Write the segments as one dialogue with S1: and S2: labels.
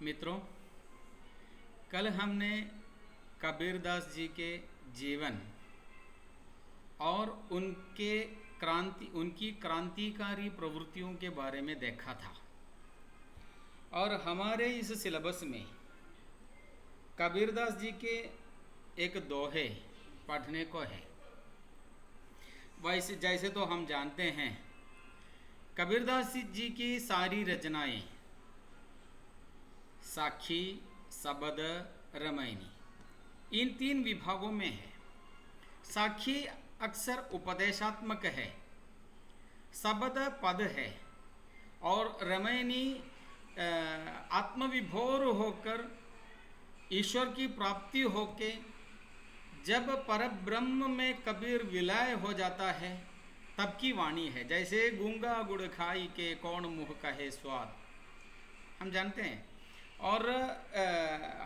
S1: मित्रों, कल हमने कबीरदास जी के जीवन और उनकी क्रांतिकारी प्रवृत्तियों के बारे में देखा था। और हमारे इस सिलेबस में कबीरदास जी के एक दोहे पढ़ने को है। वैसे जैसे तो हम जानते हैं, कबीरदास जी की सारी रचनाएं साखी, सबद, रमैनी इन तीन विभागों में है। साखी अक्सर उपदेशात्मक है, सबद पद है और रमैनी आत्मविभोर होकर ईश्वर की प्राप्ति होके जब परब्रह्म में कबीर विलय हो जाता है तब की वाणी है। जैसे गूंगा गुड़ खाई के कौन मुँह कहे स्वाद, हम जानते हैं। और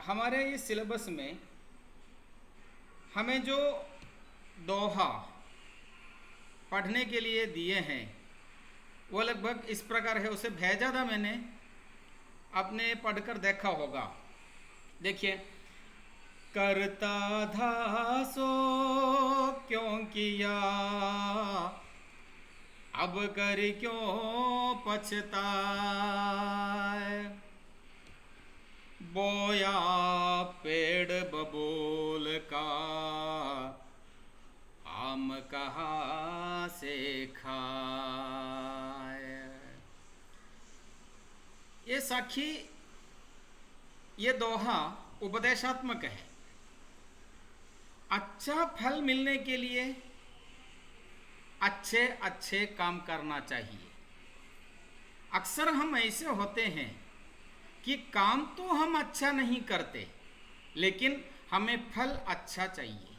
S1: हमारे इस सिलेबस में हमें जो दोहा पढ़ने के लिए दिए हैं वो लगभग इस प्रकार है। उसे भेजा था मैंने, आपने पढ़कर देखा होगा। देखिए, करता था सो क्यों किया, अब कर क्यों पछताए, बोया पेड़ बबूल का आम कहाँ से खाए। ये साखी, ये दोहा उपदेशात्मक है। अच्छा फल मिलने के लिए अच्छे अच्छे काम करना चाहिए। अक्सर हम ऐसे होते हैं कि काम तो हम अच्छा नहीं करते, लेकिन हमें फल अच्छा चाहिए।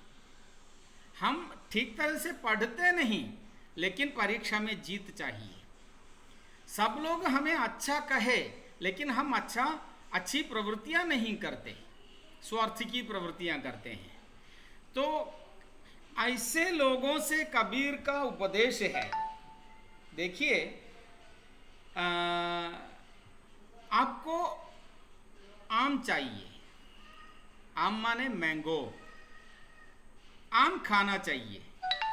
S1: हम ठीक तरह से पढ़ते नहीं, लेकिन परीक्षा में जीत चाहिए। सब लोग हमें अच्छा कहे, लेकिन हम अच्छी प्रवृत्तियां नहीं करते, स्वार्थ की प्रवृत्तियां करते हैं। तो ऐसे लोगों से कबीर का उपदेश है। देखिए, आपको आम चाहिए, आम माने मैंगो, आम खाना चाहिए,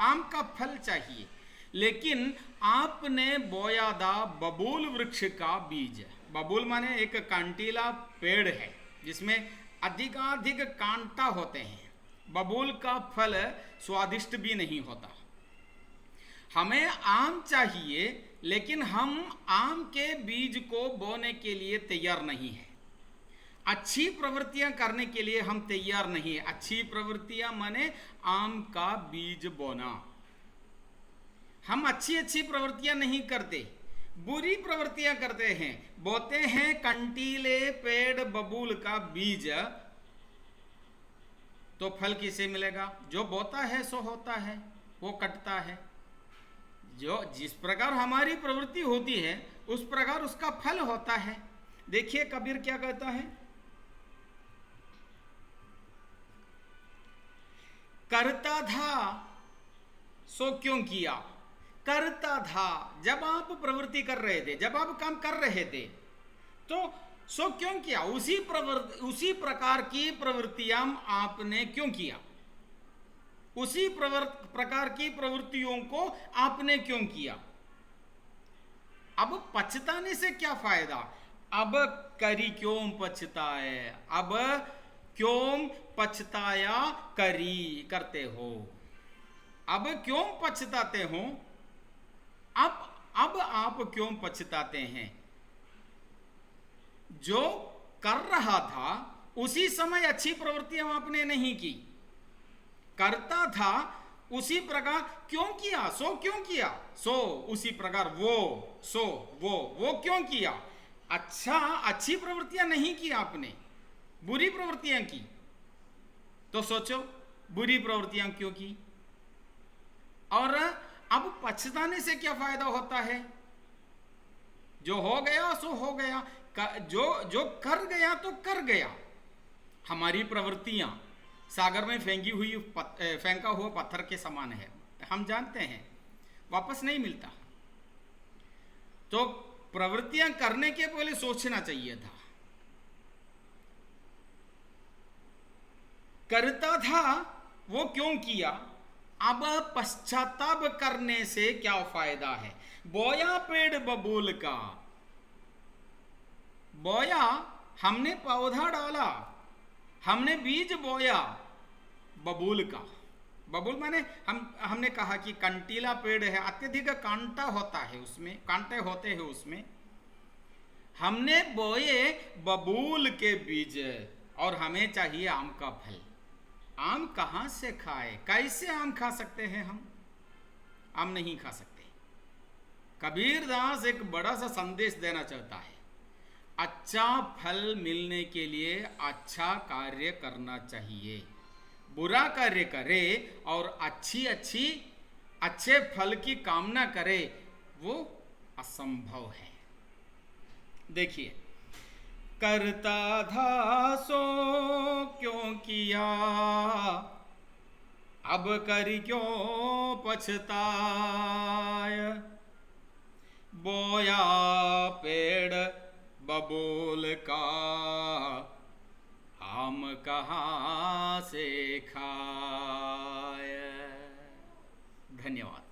S1: आम का फल चाहिए, लेकिन आपने बोया था बबूल वृक्ष का बीज। बबूल माने एक कांटीला पेड़ है जिसमें अधिकाधिक कांटा होते हैं। बबूल का फल स्वादिष्ट भी नहीं होता। हमें आम चाहिए, लेकिन हम आम के बीज को बोने के लिए तैयार नहीं है। अच्छी प्रवृत्तियां करने के लिए हम तैयार नहीं है। अच्छी प्रवृत्तियां माने आम का बीज बोना। हम अच्छी प्रवृत्तियां नहीं करते, बुरी प्रवृत्तियां करते हैं। बोते हैं कंटीले पेड़ बबूल का बीज, तो फल किसे मिलेगा? जो बोता है सो होता है, वो कटता है। जो जिस प्रकार हमारी प्रवृत्ति होती है उस प्रकार उसका फल होता है। देखिए कबीर क्या कहता है, करता था सो क्यों किया। करता था, जब आप प्रवृत्ति कर रहे थे, जब आप काम कर रहे थे, तो सो क्यों किया, उसी प्रकार की प्रवृत्तियां आपने क्यों किया, उसी प्रकार की प्रवृत्तियों को आपने क्यों किया। अब पछताने से क्या फायदा? अब करी क्यों पछताए, अब क्यों पछताया करते हो, अब क्यों पछताते हो, अब आप क्यों पछताते हैं। जो कर रहा था उसी समय अच्छी प्रवृत्तियां आपने नहीं की, करता था उसी प्रकार क्यों किया, सो क्यों किया, सो उसी प्रकार वो क्यों किया। अच्छी प्रवृत्तियां नहीं की आपने, बुरी प्रवृत्तियां की। तो सोचो बुरी प्रवृत्तियां क्यों की, और अब पछताने से क्या फायदा होता है। जो हो गया सो हो गया, जो कर गया तो कर गया। हमारी प्रवृत्तियां सागर में फेंका हुआ पत्थर के समान है, हम जानते हैं, वापस नहीं मिलता। तो प्रवृत्तियां करने के पहले सोचना चाहिए था। करता था वो क्यों किया, अब पश्चाताप करने से क्या फायदा है। बोया पेड़ बबूल का, बोया हमने पौधा डाला, हमने बीज बोया बबूल का। बबूल माने हमने कहा कि कंटीला पेड़ है, अत्यधिक कांटा होता है उसमें, कांटे होते हैं उसमें। हमने बोए बबूल के बीज और हमें चाहिए आम का फल। आम कहाँ से खाए, कैसे आम खा सकते हैं हम, आम नहीं खा सकते। कबीरदास एक बड़ा सा संदेश देना चाहता है, अच्छा फल मिलने के लिए अच्छा कार्य करना चाहिए। बुरा कार्य करे और अच्छे फल की कामना करे, वो असंभव है। देखिए, करता था सो क्यों किया, अब कर क्यों पछताय। बोया पेड़ बबूल का, आम कहाँ से खाए। धन्यवाद।